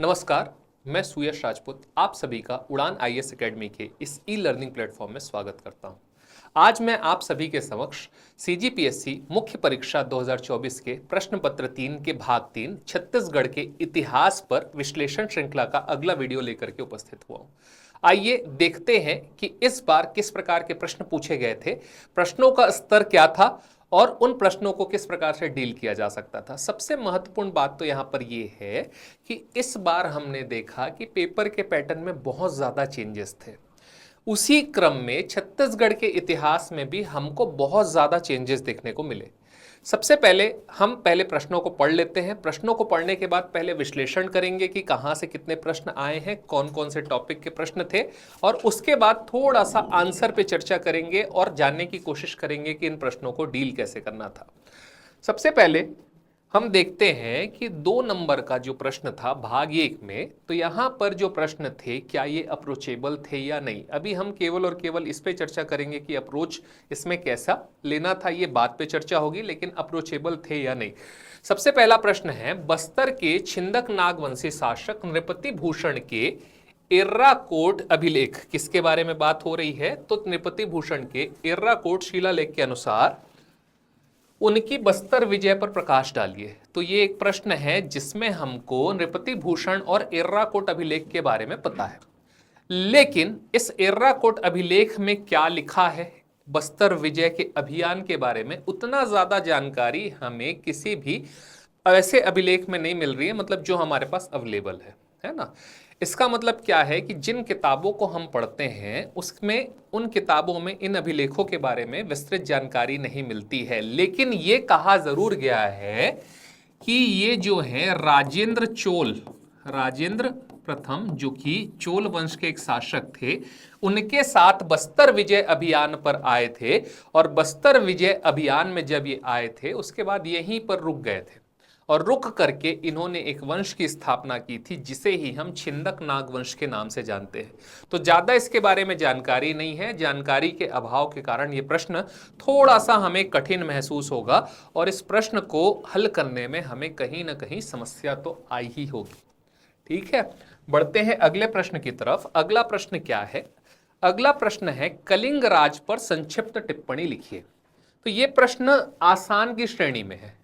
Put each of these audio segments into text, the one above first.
नमस्कार, मैं सुयश राजपूत आप सभी का उड़ान आईएएस एकेडमी के इस ई लर्निंग प्लेटफॉर्म में स्वागत करता हूं। आज मैं आप सभी के समक्ष सीजीपीएससी मुख्य परीक्षा 2024 के प्रश्न पत्र 3 के भाग 3 छत्तीसगढ़ के इतिहास पर विश्लेषण श्रृंखला का अगला वीडियो लेकर के उपस्थित हुआ हूं। आइए देखते हैं कि इस बार किस प्रकार के प्रश्न पूछे गए थे, प्रश्नों का स्तर क्या था और उन प्रश्नों को किस प्रकार से डील किया जा सकता था। सबसे महत्वपूर्ण बात तो यहां पर यह है कि इस बार हमने देखा कि पेपर के पैटर्न में बहुत ज्यादा चेंजेस थे। उसी क्रम में छत्तीसगढ़ के इतिहास में भी हमको बहुत ज्यादा चेंजेस देखने को मिले। सबसे पहले हम प्रश्नों को पढ़ लेते हैं। प्रश्नों को पढ़ने के बाद पहले विश्लेषण करेंगे कि कहां से कितने प्रश्न आए हैं, कौन कौन से टॉपिक के प्रश्न थे, और उसके बाद थोड़ा सा आंसर पे चर्चा करेंगे और जानने की कोशिश करेंगे कि इन प्रश्नों को डील कैसे करना था। सबसे पहले हम देखते हैं कि 2 नंबर का जो प्रश्न था भाग 1 में, तो यहां पर जो प्रश्न थे क्या ये अप्रोचेबल थे या नहीं। अभी हम केवल और केवल इस पे चर्चा करेंगे कि अप्रोच इसमें कैसा लेना था, ये बात पे चर्चा होगी, लेकिन अप्रोचेबल थे या नहीं। सबसे पहला प्रश्न है, बस्तर के छिंदक नागवंशी शासक नृपति भूषण के एर्राकोट अभिलेख किसके बारे में बात हो रही है, तो नृपति भूषण के एर्राकोट शिलालेख के अनुसार उनकी बस्तर विजय पर प्रकाश डालिए। तो ये एक प्रश्न है जिसमें हमको नृपति भूषण और एर्राकोट अभिलेख के बारे में पता है, लेकिन इस एर्राकोट अभिलेख में क्या लिखा है, बस्तर विजय के अभियान के बारे में उतना ज्यादा जानकारी हमें किसी भी ऐसे अभिलेख में नहीं मिल रही है, मतलब जो हमारे पास अवेलेबल है ना। इसका मतलब क्या है कि जिन किताबों को हम पढ़ते हैं उसमें उन किताबों में इन अभिलेखों के बारे में विस्तृत जानकारी नहीं मिलती है, लेकिन ये कहा जरूर गया है कि ये जो है राजेंद्र प्रथम, जो कि चोल वंश के एक शासक थे, उनके साथ बस्तर विजय अभियान पर आए थे, और बस्तर विजय अभियान में जब ये आए थे उसके बाद यहीं पर रुक गए थे, और रुक करके इन्होंने एक वंश की स्थापना की थी जिसे ही हम छिंदक नाग वंश के नाम से जानते हैं। तो ज्यादा इसके बारे में जानकारी नहीं है। जानकारी के अभाव के कारण ये प्रश्न थोड़ा सा हमें कठिन महसूस होगा, और इस प्रश्न को हल करने में हमें कहीं ना कहीं समस्या तो आई ही होगी। ठीक है, बढ़ते हैं अगले प्रश्न की तरफ। अगला प्रश्न क्या है? अगला प्रश्न है, कलिंग राज पर संक्षिप्त टिप्पणी लिखिए। तो ये प्रश्न आसान की श्रेणी में है।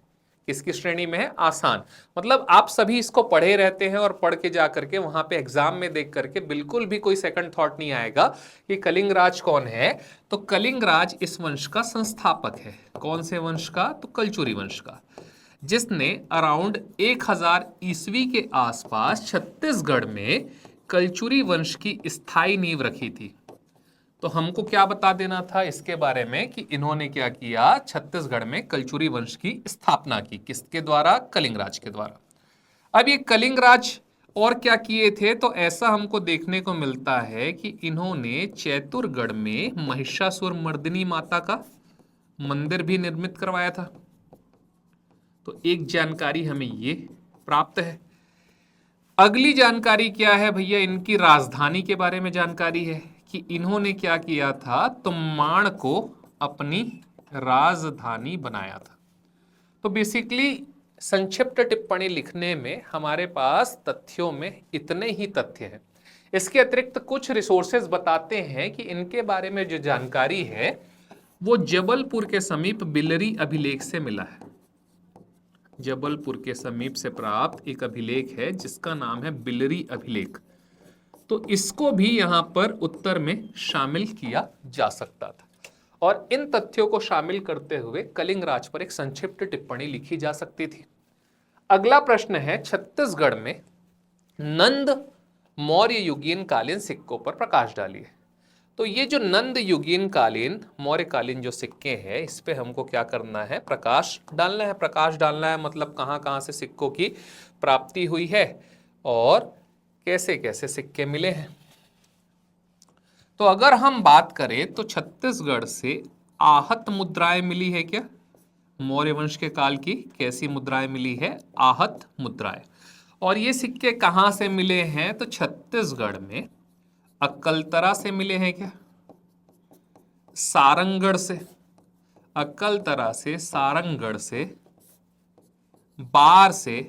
किसकी श्रेणी में है? आसान। मतलब आप सभी इसको पढ़े रहते हैं और पढ़ के जाकर के वहां पे एग्जाम में देख करके बिल्कुल भी कोई सेकंड थॉट नहीं आएगा कि कलिंग राज कौन है। तो कलिंग राज इस वंश का संस्थापक है। कौन से वंश का? तो कलचुरी वंश का, जिसने अराउंड 1000 ईस्वी के आसपास छत्तीसगढ़ में कलचुरी वंश की स्थायी नींव रखी थी। तो हमको क्या बता देना था इसके बारे में कि इन्होंने क्या किया, छत्तीसगढ़ में कलचुरी वंश की स्थापना की। किसके द्वारा? कलिंगराज के द्वारा। अब ये कलिंगराज और क्या किए थे, तो ऐसा हमको देखने को मिलता है कि इन्होंने चैतुरगढ़ में महिषासुर मर्दिनी माता का मंदिर भी निर्मित करवाया था। तो एक जानकारी हमें ये प्राप्त है। अगली जानकारी क्या है भैया? इनकी राजधानी के बारे में जानकारी है कि इन्होंने क्या किया था, तो माण को अपनी राजधानी बनाया था। तो बेसिकली संक्षिप्त टिप्पणी लिखने में हमारे पास तथ्यों में इतने ही तथ्य हैं। इसके अतिरिक्त कुछ रिसोर्सेज बताते हैं कि इनके बारे में जो जानकारी है वो जबलपुर के समीप बिलरी अभिलेख से मिला है। जबलपुर के समीप से प्राप्त एक अभिलेख है जिसका नाम है बिलरी अभिलेख। तो इसको भी यहां पर उत्तर में शामिल किया जा सकता था, और इन तथ्यों को शामिल करते हुए कलिंगराज पर एक संक्षिप्त टिप्पणी लिखी जा सकती थी। अगला प्रश्न है, छत्तीसगढ़ में नंद मौर्य युगीन कालीन सिक्कों पर प्रकाश डालिए। तो ये जो नंद युगीन कालीन मौर्य कालीन जो सिक्के हैं, इस पे हमको क्या करना है? प्रकाश डालना है। प्रकाश डालना है मतलब कहां कहां से सिक्कों की प्राप्ति हुई है और कैसे कैसे सिक्के मिले हैं। तो अगर हम बात करें तो छत्तीसगढ़ से आहत मुद्राएं मिली है क्या? मौर्य वंश के काल की कैसी मुद्राएं मिली है? आहत मुद्राएं। और ये सिक्के कहां से मिले हैं? तो छत्तीसगढ़ में अक्कलतरा से मिले हैं क्या? सारंगढ़ से, अक्कलतरा से, सारंगढ़ से, बार से,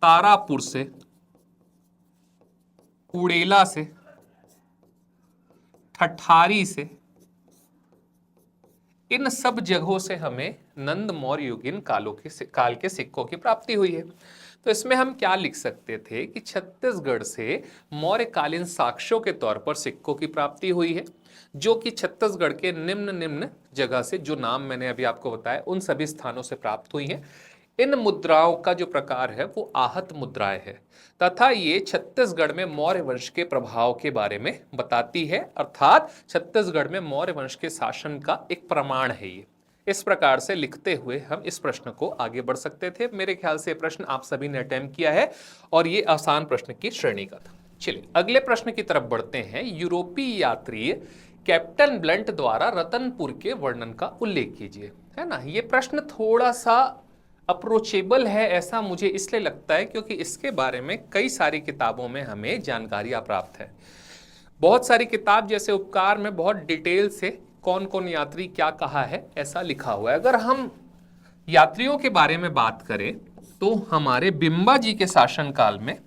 तारापुर से, कुड़ेला से, ठठारी से, इन सब जगहों से हमें नंद मौर्य युगीन काल के सिक्कों की प्राप्ति हुई है। तो इसमें हम क्या लिख सकते थे कि छत्तीसगढ़ से मौर्यकालीन साक्ष्यों के तौर पर सिक्कों की प्राप्ति हुई है, जो कि छत्तीसगढ़ के निम्न निम्न जगह से, जो नाम मैंने अभी आपको बताया, उन सभी स्थानों से प्राप्त हुई हैं। इन मुद्राओं का जो प्रकार है वो आहत मुद्राएं है, तथा ये छत्तीसगढ़ में मौर्य वंश के प्रभाव के बारे में बताती है, अर्थात छत्तीसगढ़ में मौर्य वंश के शासन का एक प्रमाण है ये। इस प्रकार से लिखते हुए हम इस प्रश्न को आगे बढ़ सकते थे। मेरे ख्याल से प्रश्न आप सभी ने अटेम्प्ट किया है और ये आसान प्रश्न की श्रेणी का था। चलिए अगले प्रश्न की तरफ बढ़ते हैं। यूरोपीय यात्री कैप्टन ब्लंट द्वारा रतनपुर के वर्णन का उल्लेख कीजिए, है ना। ये प्रश्न थोड़ा सा अप्रोचेबल है, ऐसा मुझे इसलिए लगता है क्योंकि इसके बारे में कई सारी किताबों में हमें जानकारियां प्राप्त है। बहुत सारी किताब जैसे उपकार में बहुत डिटेल से कौन कौन यात्री क्या कहा है ऐसा लिखा हुआ है। अगर हम यात्रियों के बारे में बात करें तो हमारे बिंबा जी के शासनकाल में,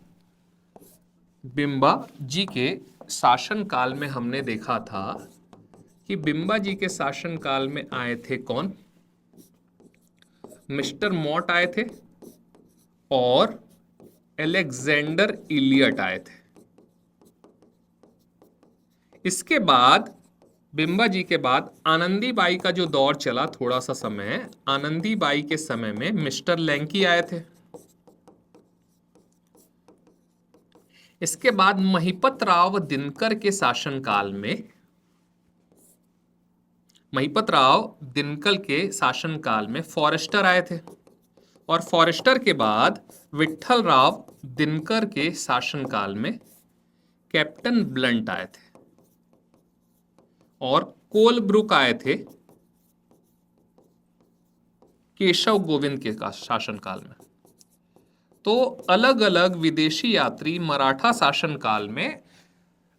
बिंबा जी के शासनकाल में हमने देखा था कि बिंबा जी के शासनकाल में आए थे कौन, मिस्टर मॉट आए थे और अलेक्जेंडर इलियट आए थे। इसके बाद बिंबा जी के बाद आनंदीबाई का जो दौर चला थोड़ा सा समय, आनंदीबाई के समय में मिस्टर लैंकी आए थे। इसके बाद महिपत राव दिनकर के शासनकाल में, महिपत राव दिनकर के शासनकाल में फॉरेस्टर आए थे और फॉरेस्टर के बाद विट्ठल राव दिनकर के शासनकाल में कैप्टन ब्लंट आए थे और कोलब्रुक आए थे केशव गोविंद के शासनकाल में। तो अलग अलग विदेशी यात्री मराठा शासनकाल में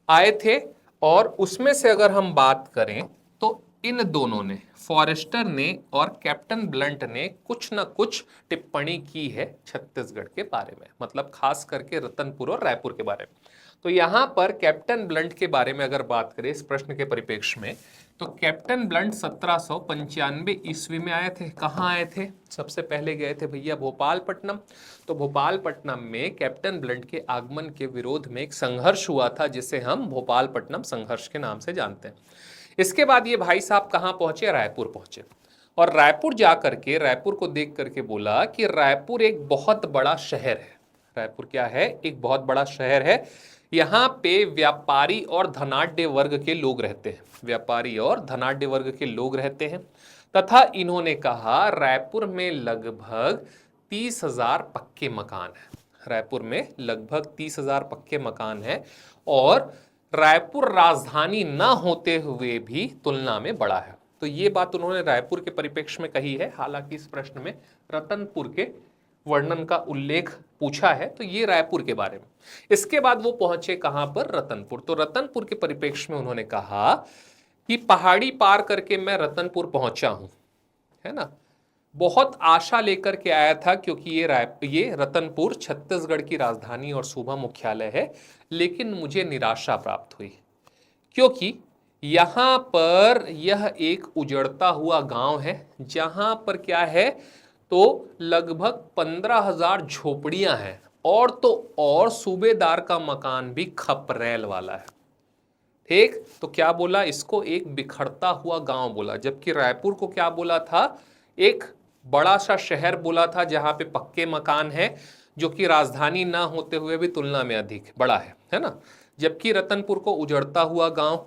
आए थे और उसमें से अगर हम बात करें तो इन दोनों ने, फॉरेस्टर ने और कैप्टन ब्लंट ने कुछ न कुछ टिप्पणी की है छत्तीसगढ़ के बारे में, मतलब खास करके रतनपुर और रायपुर के बारे में। तो यहां पर कैप्टन ब्लंट के बारे में अगर बात करें इस प्रश्न के परिप्रेक्ष्य में, तो कैप्टन ब्लंट 1795 ईस्वी में आए थे। कहाँ आए थे? सबसे पहले गए थे भैया भोपालपट्टनम। तो भोपालपट्टनम में कैप्टन ब्लंट के आगमन के विरोध में एक संघर्ष हुआ था जिसे हम भोपालपट्टनम संघर्ष के नाम से जानते हैं। इसके बाद ये भाई साहब कहाँ पहुंचे? रायपुर पहुंचे और रायपुर जाकर के, रायपुर को देख करके बोला कि रायपुर एक बहुत बड़ा शहर है। रायपुर क्या है? एक बहुत बड़ा शहर है। यहाँ पे व्यापारी और धनाढ्य वर्ग के लोग रहते हैं, व्यापारी और धनाढ्य वर्ग के लोग रहते हैं। तथा इन्होंने कहा रायपुर में लगभग 30,000 पक्के मकान हैं। रायपुर में लगभग 30,000 पक्के मकान हैं और रायपुर राजधानी न होते हुए भी तुलना में बड़ा है। तो ये बात उन्होंने रायपुर के परिप्रेक्ष्य में कही है। हालांकि इस प्रश्न में रतनपुर के वर्णन का उल्लेख पूछा है, तो ये रायपुर के बारे में। इसके बाद वो पहुंचे कहां पर? रतनपुर। तो रतनपुर के परिप्रेक्ष्य में उन्होंने कहा कि पहाड़ी पार करके मैं रतनपुर पहुंचा हूं, है ना। बहुत आशा लेकर के आया था क्योंकि ये रतनपुर छत्तीसगढ़ की राजधानी और सूबा मुख्यालय है, लेकिन मुझे निराशा प्राप्त हुई क्योंकि यहां पर यह एक उजड़ता हुआ गांव है जहां पर क्या है, तो लगभग 15,000 झोपड़ियां हैं और तो और सूबेदार का मकान भी खपरेल वाला है। ठीक, तो क्या बोला इसको? एक बिखरता हुआ गांव बोला, जबकि रायपुर को क्या बोला था? एक बड़ा सा शहर बोला था जहां पे पक्के मकान है, जो कि राजधानी ना होते हुए भी तुलना में अधिक बड़ा है ना। जबकि रतनपुर को उजड़ता हुआ गांव,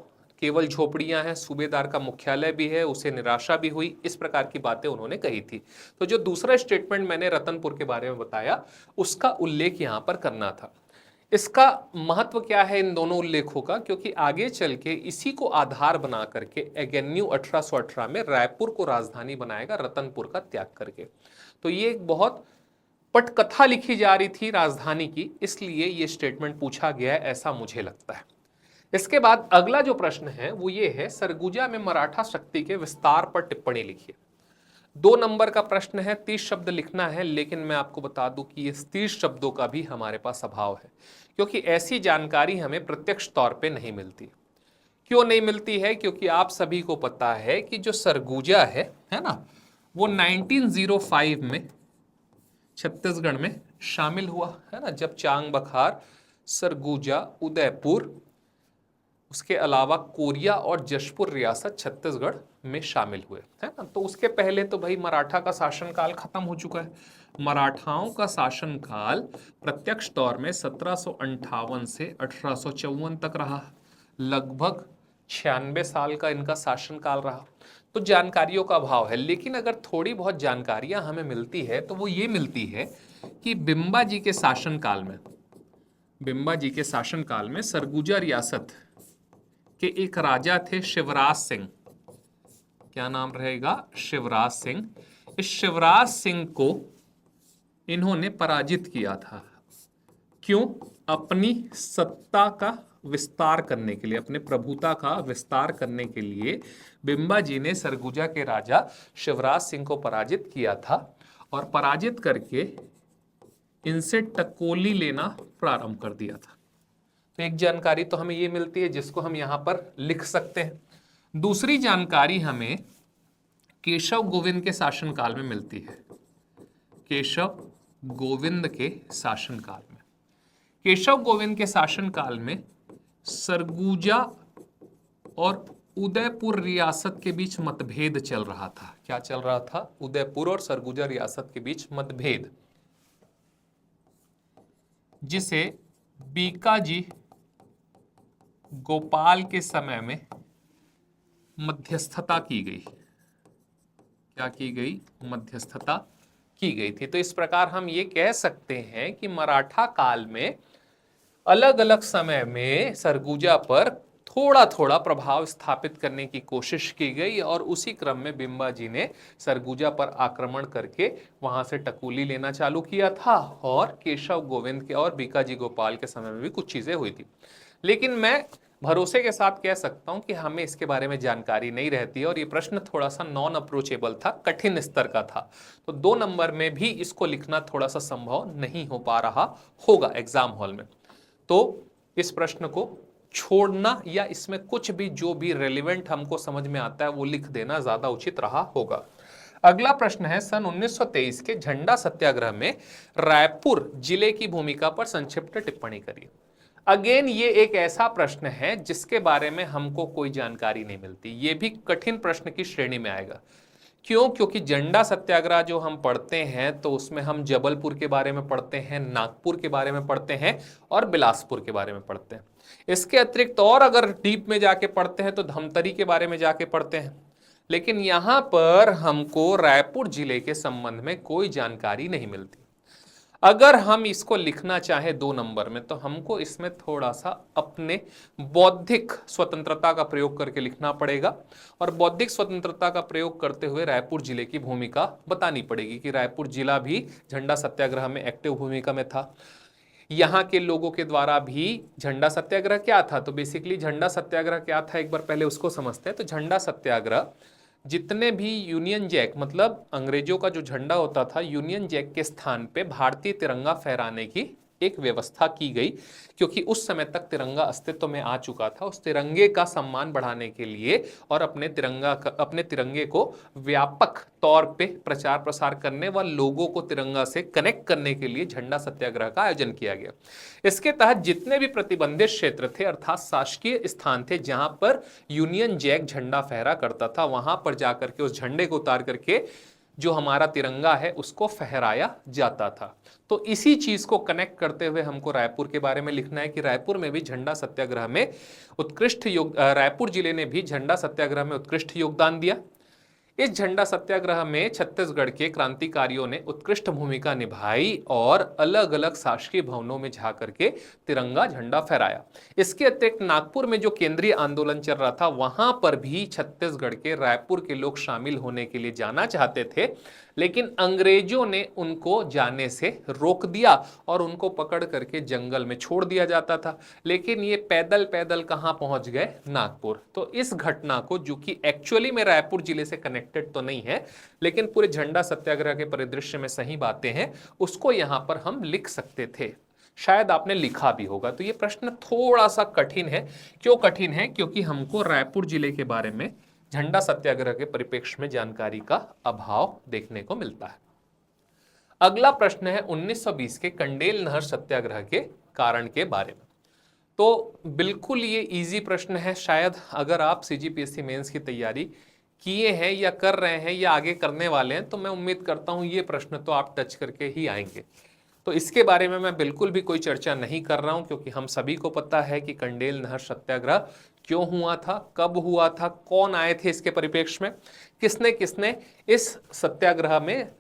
केवल झोपड़ियां हैं, सूबेदार का मुख्यालय भी है, उसे निराशा भी हुई। इस प्रकार की बातें उन्होंने कही थी। तो जो दूसरा स्टेटमेंट मैंने रतनपुर के बारे में बताया उसका उल्लेख यहां पर करना था। इसका महत्व क्या है इन दोनों उल्लेखों का? क्योंकि आगे चल के इसी को आधार बना करके एगेन्यू 1818 में रायपुर को राजधानी बनाएगा रतनपुर का त्याग करके। तो ये एक बहुत पटकथा लिखी जा रही थी राजधानी की, इसलिए ये स्टेटमेंट पूछा गया है, ऐसा मुझे लगता है। इसके बाद अगला जो प्रश्न है वो ये है, सरगुजा में मराठा शक्ति के विस्तार पर टिप्पणी लिखिए। 2 नंबर का प्रश्न है, 30 शब्द लिखना है, लेकिन मैं आपको बता दूं कि ये 30 शब्दों का भी हमारे पास अभाव है, क्योंकि ऐसी जानकारी हमें प्रत्यक्ष तौर पे नहीं मिलती। क्यों नहीं मिलती है? क्योंकि आप सभी को पता है कि जो सरगुजा है ना, वो 1905 में छत्तीसगढ़ में शामिल हुआ है ना, जब चांग बखार, सरगुजा, उदयपुर, उसके अलावा कोरिया और जशपुर रियासत छत्तीसगढ़ में शामिल हुए, है ना। तो उसके पहले तो भाई मराठा का शासनकाल खत्म हो चुका है। मराठाओं का शासनकाल प्रत्यक्ष तौर में 1758 से 1854 तक रहा, लगभग 96 साल का इनका शासनकाल रहा। तो जानकारियों का अभाव है, लेकिन अगर थोड़ी बहुत जानकारियां हमें मिलती है तो वो ये मिलती है कि बिम्बा जी के शासनकाल में सरगुजा रियासत के एक राजा थे शिवराज सिंह। क्या नाम रहेगा? शिवराज सिंह। इस शिवराज सिंह को इन्होंने पराजित किया था। क्यों? अपनी सत्ता का विस्तार करने के लिए, अपने प्रभुता का विस्तार करने के लिए बिम्बा जी ने सरगुजा के राजा शिवराज सिंह को पराजित किया था, और पराजित करके इनसे टकोली लेना प्रारंभ कर दिया था। तो एक जानकारी तो हमें ये मिलती है जिसको हम यहां पर लिख सकते हैं। दूसरी जानकारी हमें केशव गोविंद के शासनकाल में मिलती है। केशव गोविंद के शासनकाल में, केशव गोविंद के शासनकाल में सरगुजा और उदयपुर रियासत के बीच मतभेद चल रहा था। क्या चल रहा था? उदयपुर और सरगुजा रियासत के बीच मतभेद, जिसे बीकाजी गोपाल के समय में मध्यस्थता की गई। क्या की गई? मध्यस्थता की गई थी। तो इस प्रकार हम ये कह सकते हैं कि मराठा काल में अलग अलग समय में सरगुजा पर थोड़ा थोड़ा प्रभाव स्थापित करने की कोशिश की गई, और उसी क्रम में बिम्बा जी ने सरगुजा पर आक्रमण करके वहां से टकुली लेना चालू किया था, और केशव गोविंद के और बीकाजी गोपाल के समय में भी कुछ चीजें हुई थी। लेकिन मैं भरोसे के साथ कह सकता हूं कि हमें इसके बारे में जानकारी नहीं रहती है, और ये प्रश्न थोड़ा सा नॉन अप्रोचेबल था, कठिन स्तर का था। तो 2 नंबर में भी इसको लिखना थोड़ा सा संभव नहीं हो पा रहा होगा एग्जाम हॉल में। तो इस प्रश्न को छोड़ना या इसमें कुछ भी जो भी रेलिवेंट हमको समझ में आता है वो लिख देना ज्यादा उचित रहा होगा। अगला प्रश्न है, सन 1923 के झंडा सत्याग्रह में रायपुर जिले की भूमिका पर संक्षिप्त टिप्पणी करिए। अगेन ये एक ऐसा प्रश्न है जिसके बारे में हमको कोई जानकारी नहीं मिलती। ये भी कठिन प्रश्न की श्रेणी में आएगा। क्यों? क्योंकि झंडा सत्याग्रह जो हम पढ़ते हैं तो उसमें हम जबलपुर के बारे में पढ़ते हैं, नागपुर के बारे में पढ़ते हैं और बिलासपुर के बारे में पढ़ते हैं। इसके अतिरिक्त और अगर डीप में जाके पढ़ते हैं तो धमतरी के बारे में जाके पढ़ते हैं। लेकिन यहां पर हमको रायपुर जिले के संबंध में कोई जानकारी नहीं मिलती। अगर हम इसको लिखना चाहें 2 नंबर में तो हमको इसमें थोड़ा सा अपने बौद्धिक स्वतंत्रता का प्रयोग करके लिखना पड़ेगा, और बौद्धिक स्वतंत्रता का प्रयोग करते हुए रायपुर जिले की भूमिका बतानी पड़ेगी कि रायपुर जिला भी झंडा सत्याग्रह में एक्टिव भूमिका में था। यहाँ के लोगों के द्वारा भी झंडा सत्याग्रह क्या था? तो बेसिकली झंडा सत्याग्रह क्या था एक बार पहले उसको समझते हैं। तो झंडा सत्याग्रह, जितने भी यूनियन जैक, मतलब अंग्रेजों का जो झंडा होता था, यूनियन जैक के स्थान पे भारतीय तिरंगा फहराने की एक व्यवस्था की गई, क्योंकि उस समय तक तिरंगा अस्तित्व में आ चुका था। उस तिरंगे का सम्मान बढ़ाने के लिए और अपने तिरंगे को व्यापक तौर पे प्रचार प्रसार करने व लोगों को तिरंगा से कनेक्ट करने के लिए झंडा सत्याग्रह का आयोजन किया गया। इसके तहत जितने भी प्रतिबंधित क्षेत्र थे, अर्थात शासकीय स्थान थे जहां पर यूनियन जैक झंडा फहरा करता था, वहां पर जाकर के उस झंडे को उतार करके जो हमारा तिरंगा है उसको फहराया जाता था। तो इसी चीज को कनेक्ट करते हुए हमको रायपुर के बारे में लिखना है कि रायपुर में भी झंडा सत्याग्रह में रायपुर जिले ने भी झंडा सत्याग्रह में उत्कृष्ट योगदान दिया। इस झंडा सत्याग्रह में छत्तीसगढ़ के क्रांतिकारियों ने उत्कृष्ट भूमिका निभाई और अलग अलग शासकीय भवनों में जा करके तिरंगा झंडा फहराया। इसके अतिरिक्त नागपुर में जो केंद्रीय आंदोलन चल रहा था, वहां पर भी छत्तीसगढ़ के रायपुर के लोग शामिल होने के लिए जाना चाहते थे, लेकिन अंग्रेजों ने उनको जाने से रोक दिया और उनको पकड़ करके जंगल में छोड़ दिया जाता था। लेकिन ये पैदल पैदल कहां पहुंच गए? नागपुर। तो इस घटना को, जो कि एक्चुअली में रायपुर जिले से कनेक्ट कनेक्टेड तो नहीं है, लेकिन पूरे झंडा सत्याग्रह के परिदृश्य में सही बातें हैं, उसको यहां पर हम लिख सकते थे। शायद आपने लिखा भी होगा। तो ये प्रश्न थोड़ा सा कठिन है। क्यों कठिन है? क्योंकि हमको रायपुर जिले के बारे में झंडा सत्याग्रह के परिप्रेक्ष्य में जानकारी का अभाव देखने को मिलता है। अगला प्रश्न है 1920 के कंडेल नहर सत्याग्रह के कारण के बारे में। तो बिल्कुल ये इजी प्रश्न है। शायद अगर आप सीजीपीएससी मेंस की तैयारी किए हैं या कर रहे हैं या आगे करने वाले हैं, तो मैं उम्मीद करता हूं ये प्रश्न तो आप टच करके ही आएंगे। तो इसके बारे में मैं बिल्कुल भी कोई चर्चा नहीं कर रहा हूं, क्योंकि हम सभी को पता है कि कंडेल नहर सत्याग्रह क्यों हुआ था, कब हुआ था, कौन आए थे इसके परिप्रेक्ष्य में, किसने किसने इस सत्याग्रह में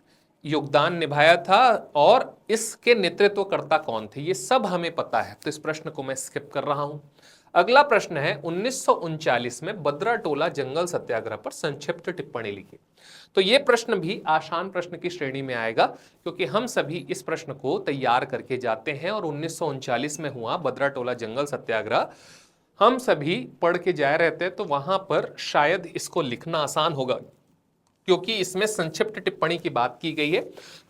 योगदान निभाया था और इसके नेतृत्वकर्ता कौन थे, ये सब हमें पता है। तो इस प्रश्न को मैं स्किप कर रहा हूं। अगला प्रश्न है 1939 में बद्राटोला जंगल सत्याग्रह पर संक्षिप्त टिप्पणी लिखी। तो ये प्रश्न भी आसान प्रश्न की श्रेणी में आएगा, क्योंकि हम सभी इस प्रश्न को तैयार करके जाते हैं और 1939 में हुआ बद्राटोला जंगल सत्याग्रह हम सभी पढ़ के जा रहे थे, तो वहां पर शायद इसको लिखना आसान होगा, क्योंकि इसमें संक्षिप्त टिप्पणी की बात की गई है।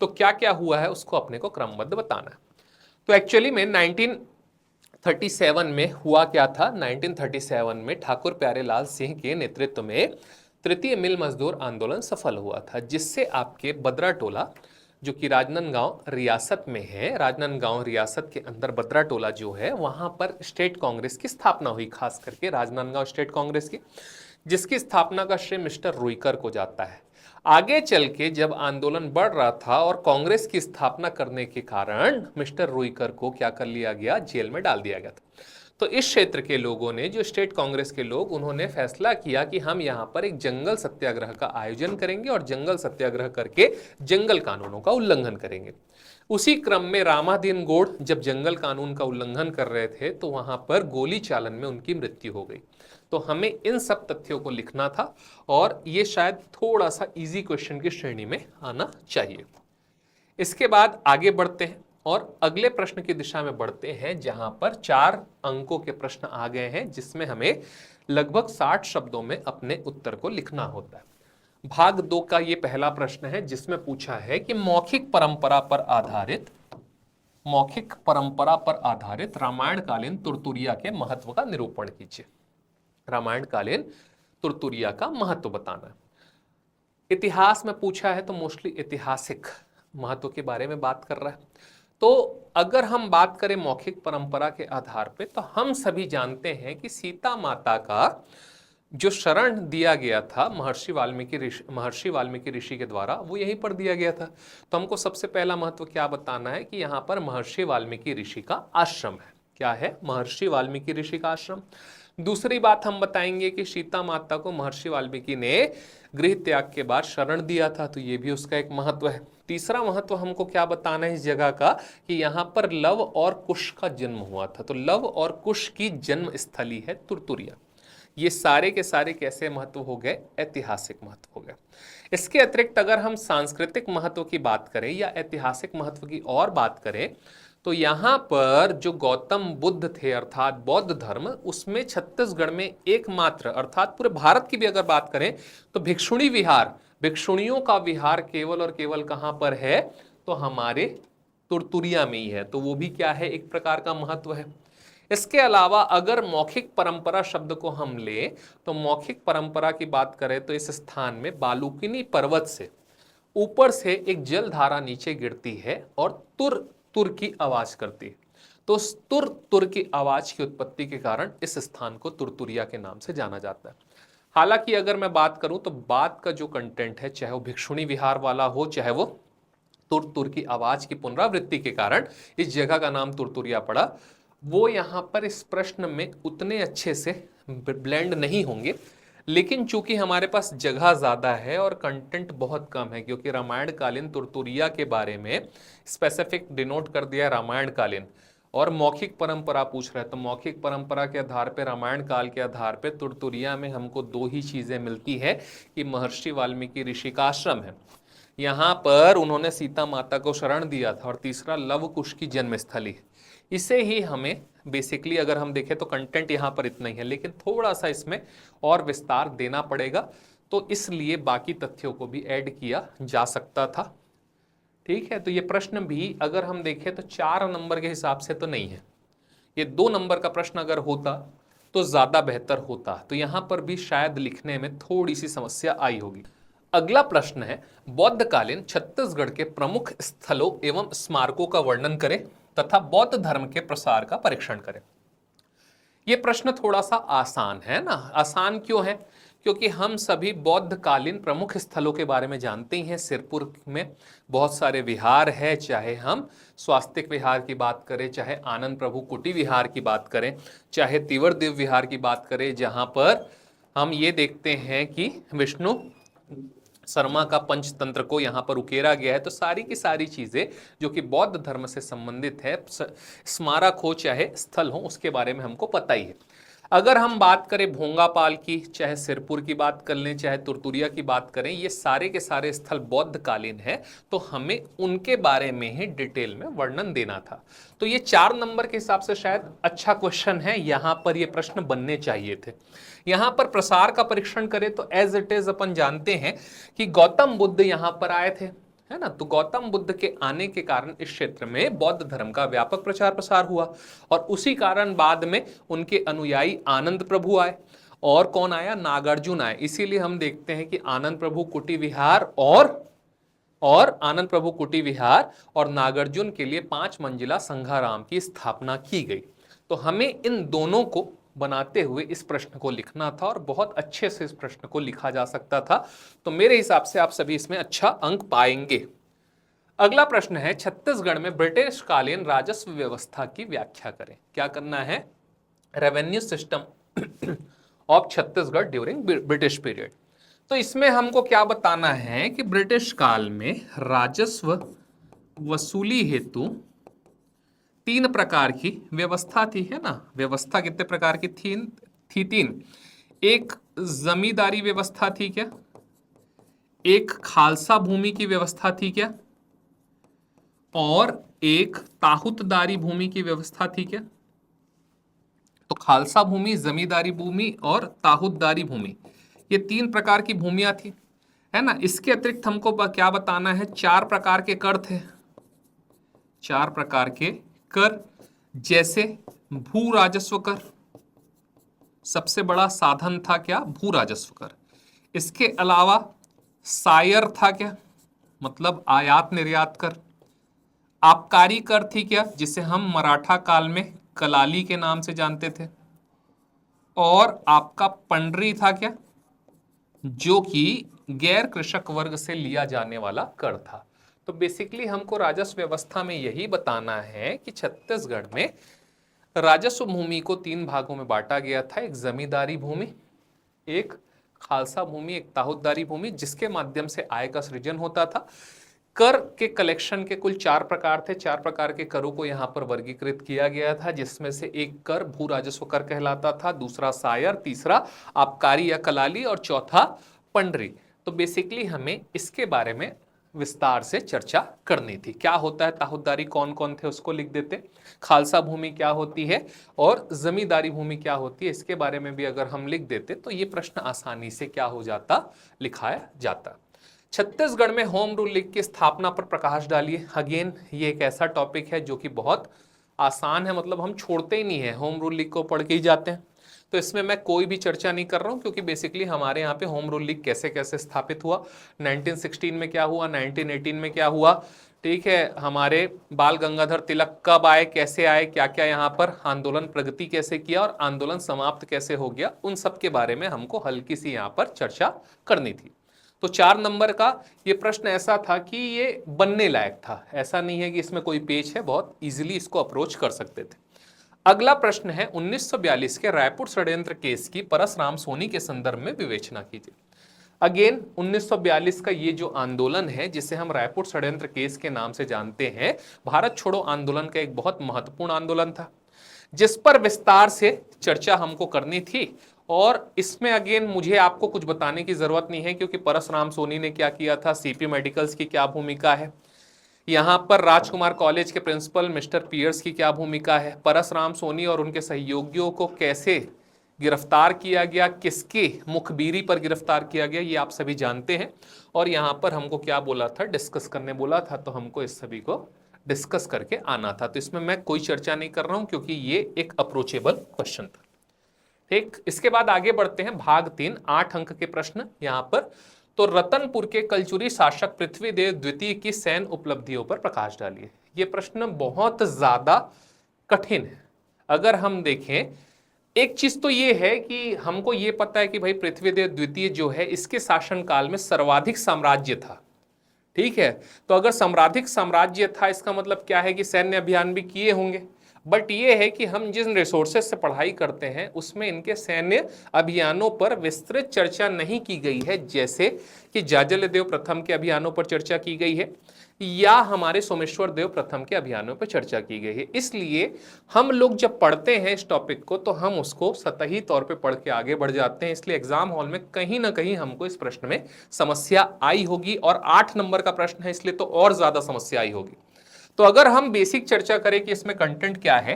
तो क्या क्या हुआ है उसको अपने को क्रमबद्ध बताना है। तो एक्चुअली में 1937 में हुआ क्या था? 1937 में ठाकुर प्यारेलाल सिंह के नेतृत्व में तृतीय मिल मजदूर आंदोलन सफल हुआ था, जिससे आपके बद्राटोला, जो कि राजनांदगांव रियासत में है, राजनांदगांव रियासत के अंदर बद्राटोला जो है, वहां पर स्टेट कांग्रेस की स्थापना हुई, खास करके राजनांदगांव स्टेट कांग्रेस की, जिसकी स्थापना का श्रेय मिस्टर रुईकर को जाता है। आगे चल के जब आंदोलन बढ़ रहा था और कांग्रेस की स्थापना करने के कारण मिस्टर रुईकर को क्या कर लिया गया? जेल में डाल दिया गया था। तो इस क्षेत्र के लोगों ने, जो स्टेट कांग्रेस के लोग, उन्होंने फैसला किया कि हम यहां पर एक जंगल सत्याग्रह का आयोजन करेंगे और जंगल सत्याग्रह करके जंगल कानूनों का उल्लंघन करेंगे। उसी क्रम में रामादीन गौड़ जब जंगल कानून का उल्लंघन कर रहे थे, तो वहां पर गोली चालन में उनकी मृत्यु हो गई। तो हमें इन सब तथ्यों को लिखना था और ये शायद थोड़ा सा इजी क्वेश्चन की श्रेणी में आना चाहिए। इसके बाद आगे बढ़ते हैं और अगले प्रश्न की दिशा में बढ़ते हैं, जहां पर 4 अंकों के प्रश्न आ गए हैं, जिसमें हमें लगभग 60 शब्दों में अपने उत्तर को लिखना होता है। भाग 2 का ये पहला प्रश्न है, जिसमें पूछा है कि मौखिक परंपरा पर आधारित रामायण कालीन तुरतुरिया के महत्व का निरूपण कीजिए। रामायण कालीन तुरतुरिया का महत्व बताना है। इतिहास में पूछा है तो मोस्टली ऐतिहासिक महत्व के बारे में बात कर रहा है। तो अगर हम बात करें मौखिक परंपरा के आधार पे, तो हम सभी जानते हैं कि सीता माता का जो शरण दिया गया था महर्षि वाल्मीकि ऋषि के द्वारा, वो यहीं पर दिया गया था। तो हमको सबसे पहला महत्व क्या बताना है कि यहाँ पर महर्षि वाल्मीकि ऋषि का आश्रम है। क्या है? महर्षि वाल्मीकि ऋषि का आश्रम। दूसरी बात हम बताएंगे कि सीता माता को महर्षि वाल्मीकि ने गृह त्याग के बाद शरण दिया था, तो ये भी उसका एक महत्व है। तीसरा महत्व हमको क्या बताना है इस जगह का कि यहाँ पर लव और कुश का जन्म हुआ था। तो लव और कुश की जन्म स्थली है तुरतुरिया। ये सारे के सारे कैसे महत्व हो गए? ऐतिहासिक महत्व हो गए। इसके अतिरिक्त अगर हम सांस्कृतिक महत्व की बात करें या ऐतिहासिक महत्व की और बात करें, तो यहाँ पर जो गौतम बुद्ध थे अर्थात बौद्ध धर्म, उसमें छत्तीसगढ़ में एकमात्र, अर्थात पूरे भारत की भी अगर बात करें तो भिक्षुणी विहार, भिक्षुणियों का विहार केवल और केवल कहाँ पर है? तो हमारे तुरतुरिया में ही है। तो वो भी क्या है? एक प्रकार का महत्व है। इसके अलावा अगर मौखिक परंपरा शब्द को हम ले, तो मौखिक परंपरा की बात करें तो इस स्थान में बालूकिनी पर्वत से ऊपर से एक जल धारा नीचे गिरती है और तुर तुर की आवाज करती है। तो तुर तुर की आवाज की उत्पत्ति के कारण इस स्थान को तुरतुरिया के नाम से जाना जाता है। हालांकि अगर मैं बात करूं तो बात का जो कंटेंट है, चाहे वो भिक्षुणी विहार वाला हो, चाहे वो तुर तुर की आवाज की पुनरावृत्ति के कारण इस जगह का नाम तुरतुरिया पड़ा, वो यहाँ पर इस प्रश्न में उतने अच्छे से ब्लेंड नहीं होंगे। लेकिन चूंकि हमारे पास जगह ज़्यादा है और कंटेंट बहुत कम है, क्योंकि रामायण कालीन तुरतुरिया के बारे में स्पेसिफिक डिनोट कर दिया रामायण कालीन, और मौखिक परंपरा पूछ रहे हैं, तो मौखिक परंपरा के आधार पे, रामायण काल के आधार पे तुरतुरिया में हमको 2 ही चीज़ें मिलती है कि महर्षि वाल्मीकि ऋषि का आश्रम है, यहाँ पर उन्होंने सीता माता को शरण दिया था, और तीसरा लव कुश की जन्मस्थली है। इसे ही हमें बेसिकली अगर हम देखें तो कंटेंट यहाँ पर इतना ही है, लेकिन थोड़ा सा इसमें और विस्तार देना पड़ेगा। तो इसलिए बाकी तथ्यों को भी ऐड किया जा सकता था। ठीक है, तो ये प्रश्न भी अगर हम देखें तो 4 नंबर के हिसाब से तो नहीं है, ये 2 नंबर का प्रश्न अगर होता तो ज्यादा बेहतर होता। तो यहां पर भी शायद लिखने में थोड़ी सी समस्या आई होगी। अगला प्रश्न है, बौद्धकालीन छत्तीसगढ़ के प्रमुख स्थलों एवं स्मारकों का वर्णन करें तथा बौद्ध धर्म के प्रसार का परीक्षण करें। ये प्रश्न थोड़ा सा आसान है ना। आसान क्यों है? क्योंकि हम सभी बौद्धकालीन प्रमुख स्थलों के बारे में जानते ही हैं। सिरपुर में बहुत सारे विहार है, चाहे हम स्वास्तिक विहार की बात करें, चाहे आनंद प्रभु कुटी विहार की बात करें, चाहे तिवरदेव विहार की बात करें, जहां पर हम ये देखते हैं कि विष्णु शर्मा का पंचतंत्र को यहाँ पर उकेरा गया है। तो सारी की सारी चीजें जो कि बौद्ध धर्म से संबंधित है, स्मारक हो चाहे स्थल हो, उसके बारे में हमको पता ही है। अगर हम बात करें भोंगापाल की, चाहे सिरपुर की बात कर लें, चाहे तुरतुरिया की बात करें, ये सारे के सारे स्थल बौद्धकालीन है, तो हमें उनके बारे में ही डिटेल में वर्णन देना था। तो ये 4 नंबर के हिसाब से शायद अच्छा क्वेश्चन है, यहां पर ये प्रश्न बनने चाहिए थे। यहां पर प्रसार का परीक्षण करें तो एज इट इज अपन जानते हैं कि गौतम बुद्ध यहां पर आए थे, है ना। तो गौतम बुद्ध के आने के कारण इस क्षेत्र में बौद्ध धर्म का व्यापक प्रचार प्रसार हुआ, और उसी कारण बाद में उनके अनुयायी आनंद प्रभु आए, और कौन आया? नागार्जुन आए। इसीलिए हम देखते हैं कि आनंद प्रभु कुटी विहार और आनंद प्रभु कुटी विहार और नागार्जुन के लिए 5 मंजिला संघाराम की स्थापना की गई। तो हमें इन दोनों को बनाते हुए इस प्रश्न को लिखना था, और बहुत अच्छे से इस प्रश्न को लिखा जा सकता था। तो मेरे हिसाब से आप सभी इसमें अच्छा अंक पाएंगे। अगला प्रश्न है, छत्तीसगढ़ में ब्रिटिश कालीन राजस्व व्यवस्था की व्याख्या करें। क्या करना है? Revenue system of Chhattisgarh during British period. तो इसमें हमको क्या बताना है कि ब्रिटिश काल में राजस्व वसूली हेतु 3 प्रकार की व्यवस्था थी, है ना। व्यवस्था कितने प्रकार की थी? 3। एक जमींदारी व्यवस्था थी क्या? एक खालसा भूमि की व्यवस्था थी क्या? और एक ताहुतदारी भूमि की व्यवस्था थी क्या? तो खालसा भूमि, जमींदारी भूमि और ताहुतदारी भूमि, ये 3 प्रकार की भूमियां थी, है ना। इसके अतिरिक्त हमको क्या बताना है? 4 प्रकार के कर थे। 4 प्रकार के कर, जैसे भू राजस्व कर, सबसे बड़ा साधन था क्या? भू राजस्व कर। इसके अलावा सायर था क्या? मतलब आयात निर्यात कर। आबकारी कर थी क्या? जिसे हम मराठा काल में कलाली के नाम से जानते थे। और आपका पंडरी था क्या? जो कि गैर कृषक वर्ग से लिया जाने वाला कर था। तो बेसिकली हमको राजस्व व्यवस्था में यही बताना है कि छत्तीसगढ़ में राजस्व भूमि को 3 भागों में बांटा गया था। एक जमींदारी भूमि, एक खालसा भूमि, एक ताहुतदारी भूमि, जिसके माध्यम से आय का सृजन होता था। कर के कलेक्शन के कुल 4 प्रकार थे। 4 प्रकार के करों को यहाँ पर वर्गीकृत किया गया था, जिसमें से एक कर भू राजस्व कर कहलाता था, दूसरा सायर, तीसरा आबकारी या कलाली, और चौथा पंडरी। तो बेसिकली हमें इसके बारे में विस्तार से चर्चा करनी थी। क्या होता है ताहुतदारी, कौन कौन थे उसको लिख देते, खालसा भूमि क्या होती है और जमींदारी भूमि क्या होती है, इसके बारे में भी अगर हम लिख देते तो ये प्रश्न आसानी से क्या हो जाता? लिखाया जाता। छत्तीसगढ़ में होम रूल लीग की स्थापना पर प्रकाश डालिए। अगेन ये एक ऐसा टॉपिक है जो कि बहुत आसान है, मतलब हम छोड़ते ही नहीं है, होम रूल लीग को पढ़ के ही जाते हैं। तो इसमें मैं कोई भी चर्चा नहीं कर रहा हूं, क्योंकि बेसिकली हमारे यहाँ पे होम रूल लीग कैसे कैसे स्थापित हुआ, 1916 में क्या हुआ, 1918 में क्या हुआ, ठीक है, हमारे बाल गंगाधर तिलक कब आए, कैसे आए, क्या क्या यहाँ पर आंदोलन प्रगति कैसे किया और आंदोलन समाप्त कैसे हो गया, उन सब के बारे में हमको हल्की सी यहाँ पर चर्चा करनी थी। तो 4 नंबर का ये प्रश्न ऐसा था कि ये बनने लायक था, ऐसा नहीं है कि इसमें कोई पेच है, बहुत इजीली इसको अप्रोच कर सकते थे। अगला प्रश्न है, 1942 के रायपुर षड्यंत्र केस की परसराम सोनी के संदर्भ में विवेचना कीजिए। अगेन 1942 का ये जो आंदोलन है, जिसे हम रायपुर षड्यंत्र केस के नाम से जानते हैं, भारत छोड़ो आंदोलन का एक बहुत महत्वपूर्ण आंदोलन था, जिस पर विस्तार से चर्चा हमको करनी थी। और इसमें अगेन मुझे आपको कुछ बताने की जरूरत नहीं है, क्योंकि परसराम सोनी ने क्या किया था, सीपी मेडिकल्स की क्या भूमिका है, यहाँ पर राजकुमार कॉलेज के प्रिंसिपल मिस्टर पियर्स की क्या भूमिका है, परसराम सोनी और उनके सहयोगियों को कैसे गिरफ्तार किया गया, किसके मुखबिरी पर गिरफ्तार किया गया, ये आप सभी जानते हैं। और यहां पर हमको क्या बोला था, डिस्कस करने बोला था, तो हमको इस सभी को डिस्कस करके आना था। तो इसमें मैं कोई चर्चा नहीं कर रहा हूं क्योंकि ये एक अप्रोचेबल क्वेश्चन था। ठीक, इसके बाद आगे बढ़ते हैं, भाग 3, 8 अंक के प्रश्न यहां पर। तो रतनपुर के कलचुरी शासक पृथ्वीदेव द्वितीय की सैन्य उपलब्धियों पर प्रकाश डालिए। ये प्रश्न बहुत ज्यादा कठिन है। अगर हम देखें, एक चीज तो ये है कि हमको ये पता है कि भाई पृथ्वीदेव द्वितीय जो है, इसके शासनकाल में सर्वाधिक साम्राज्य था। ठीक है, तो अगर साम्राज्यिक साम्राज्य था, इसका मतलब क्या है कि सैन्य अभियान भी किए होंगे। बट ये है कि हम जिन रिसोर्सेज से पढ़ाई करते हैं उसमें इनके सैन्य अभियानों पर विस्तृत चर्चा नहीं की गई है, जैसे कि जाजलदेव प्रथम के अभियानों पर चर्चा की गई है या हमारे सोमेश्वर देव प्रथम के अभियानों पर चर्चा की गई है। इसलिए हम लोग जब पढ़ते हैं इस टॉपिक को तो हम उसको सतही तौर पे पढ़ के आगे बढ़ जाते हैं। इसलिए एग्जाम हॉल में कहीं ना कहीं हमको इस प्रश्न में समस्या आई होगी, और 8 नंबर का प्रश्न है इसलिए तो और ज्यादा समस्या आई होगी। तो अगर हम बेसिक चर्चा करें कि इसमें कंटेंट क्या है,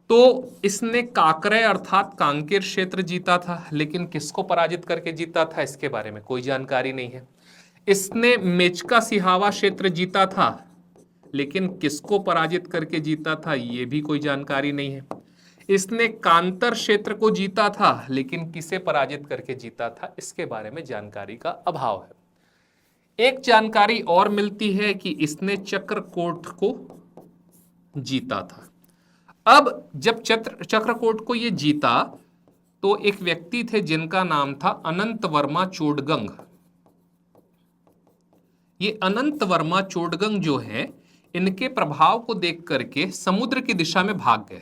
तो इसने काकरे अर्थात कांकेर क्षेत्र जीता था, लेकिन किसको पराजित करके जीता था इसके बारे में कोई जानकारी नहीं है। इसने मेचका सिहावा क्षेत्र जीता था, लेकिन किसको पराजित करके जीता था ये भी कोई जानकारी नहीं है। इसने कांतर क्षेत्र को जीता था, लेकिन किसे पराजित करके जीता था इसके बारे में जानकारी का अभाव है। एक जानकारी और मिलती है कि इसने चक्रकोट को जीता था। अब जब चक्रकोट को ये जीता तो एक व्यक्ति थे जिनका नाम था अनंत वर्मा चोडगंग। ये अनंत वर्मा चोडगंग जो है, इनके प्रभाव को देख करके समुद्र की दिशा में भाग गए,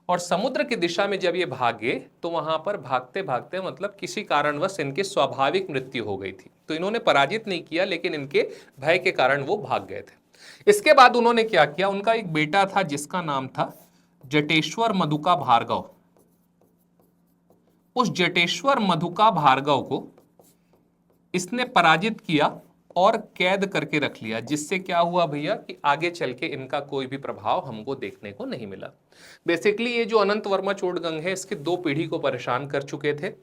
और समुद्र की दिशा में जब ये भागे तो वहां पर भागते भागते मतलब किसी कारणवश इनकी स्वाभाविक मृत्यु हो गई थी। तो इन्होंने पराजित नहीं किया, लेकिन इनके भय के कारण वो भाग गए थे। इसके बाद उन्होंने क्या किया, उनका एक बेटा था जिसका नाम था जटेश्वर मधुका भार्गव। उस जटेश्वर मधुका भार्गव को इसने पराजित किया और कैद करके रख लिया, जिससे क्या हुआ भैया कि आगे चल के इनका कोई भी प्रभाव हमको देखने को नहीं मिला। बेसिकली ये जो अनंत वर्मा चोडगंग है, इसके 2 पीढ़ी को परेशान कर चुके थे,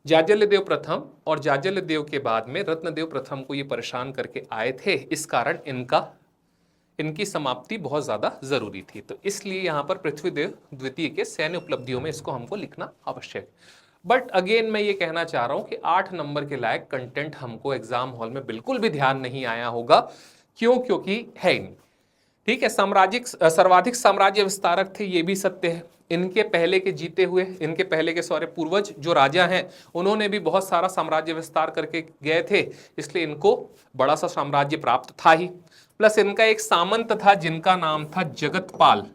जाजलदेव प्रथम, और जाजलदेव के बाद में रत्नदेव प्रथम को ये परेशान करके आए थे। इस कारण इनकी समाप्ति बहुत ज्यादा जरूरी थी। तो इसलिए यहां पर पृथ्वीदेव द्वितीय के सैन्य उपलब्धियों में इसको हमको लिखना आवश्यक है। बट अगेन मैं ये कहना चाह रहा हूं कि 8 नंबर के लायक कंटेंट हमको एग्जाम हॉल में बिल्कुल भी ध्यान नहीं आया होगा। क्यों? क्योंकि है ही नहीं। ठीक है, सर्वाधिक साम्राज्य विस्तारक थे, ये भी सत्य है। इनके पहले के जीते हुए, इनके पहले के पूर्वज जो राजा हैं, उन्होंने भी बहुत सारा साम्राज्य विस्तार करके गए थे, इसलिए इनको बड़ा सा साम्राज्य प्राप्त था ही। प्लस इनका एक सामंत था जिनका नाम था जगतपाल।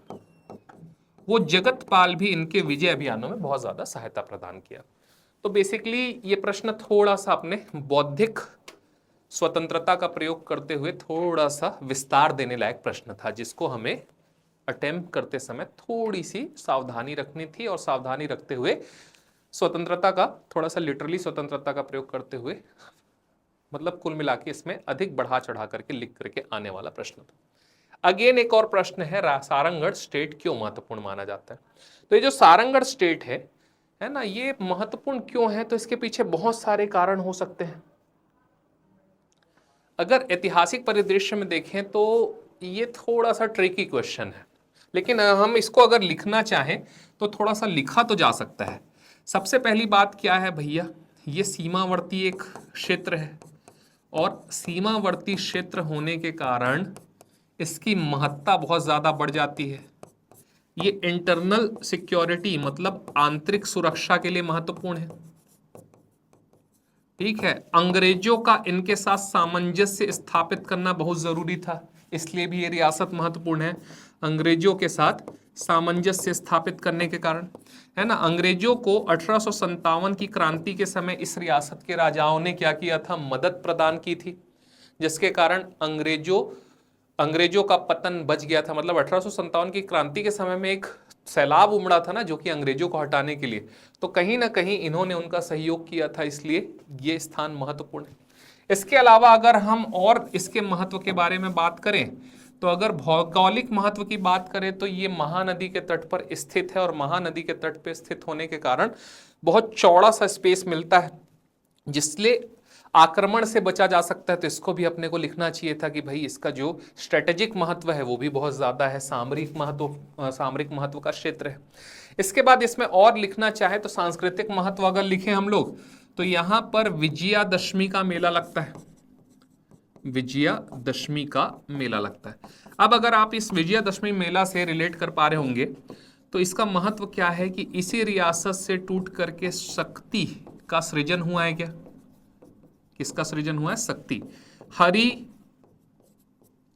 वो जगतपाल भी इनके विजय अभियानों में बहुत ज्यादा सहायता प्रदान किया। तो बेसिकली ये प्रश्न थोड़ा सा अपने बौद्धिक स्वतंत्रता का प्रयोग करते हुए थोड़ा सा विस्तार देने लायक प्रश्न था, जिसको हमें अटेम्प्ट करते समय थोड़ी सी सावधानी रखनी थी, और सावधानी रखते हुए स्वतंत्रता का थोड़ा सा लिटरली स्वतंत्रता का प्रयोग करते हुए, मतलब कुल मिला के इसमें अधिक बढ़ा चढ़ा करके लिख करके आने वाला प्रश्न था। अगेन एक और प्रश्न है, सारंगढ़ स्टेट क्यों महत्वपूर्ण माना जाता है? तो ये जो सारंगढ़ स्टेट है ना, ये महत्वपूर्ण क्यों है? तो इसके पीछे बहुत सारे कारण हो सकते हैं। अगर ऐतिहासिक परिदृश्य में देखें तो ये थोड़ा सा ट्रिकी क्वेश्चन है, लेकिन हम इसको अगर लिखना चाहें तो थोड़ा सा लिखा तो जा सकता है। सबसे पहली बात क्या है भैया, ये सीमावर्ती एक क्षेत्र है, और सीमावर्ती क्षेत्र होने के कारण इसकी महत्ता बहुत ज्यादा बढ़ जाती है। ये इंटरनल सिक्योरिटी मतलब आंतरिक सुरक्षा के लिए महत्वपूर्ण है। ठीक है, अंग्रेजों का इनके साथ सामंजस्य स्थापित करना बहुत जरूरी था, इसलिए भी ये रियासत महत्वपूर्ण है। अंग्रेजों के साथ सामंजस्य स्थापित करने के कारण, है ना, अंग्रेजों को 1857 की क्रांति के समय इस रियासत के राजाओं ने क्या किया था, मदद प्रदान की थी, जिसके कारण अंग्रेजों का पतन बच गया था। मतलब 1857 की क्रांति के समय में एक सैलाब उमड़ा था ना, जो कि अंग्रेजों को हटाने के लिए, तो कहीं ना कहीं इन्होंने उनका सहयोग किया था, इसलिए ये स्थान महत्वपूर्ण है। इसके अलावा अगर हम और इसके महत्व के बारे में बात करें तो अगर भौगोलिक महत्व की बात करें तो ये महानदी के तट पर स्थित है, और महानदी के तट पर स्थित होने के कारण बहुत चौड़ा सा स्पेस मिलता है, जिसलिए आक्रमण से बचा जा सकता है। तो इसको भी अपने को लिखना चाहिए था कि भाई इसका जो स्ट्रेटेजिक महत्व है वो भी बहुत ज्यादा है, सामरिक महत्व का क्षेत्र है। इसके बाद इसमें और लिखना चाहे तो सांस्कृतिक महत्व अगर लिखे हम लोग, तो यहां पर विजयादशमी का मेला लगता है, विजयादशमी का मेला लगता है। अब अगर आप इस विजयादशमी मेला से रिलेट कर पा रहे होंगे तो इसका महत्व क्या है कि इसी रियासत से टूट करके शक्ति का सृजन हुआ है। क्या किसका सृजन हुआ है? शक्ति। हरि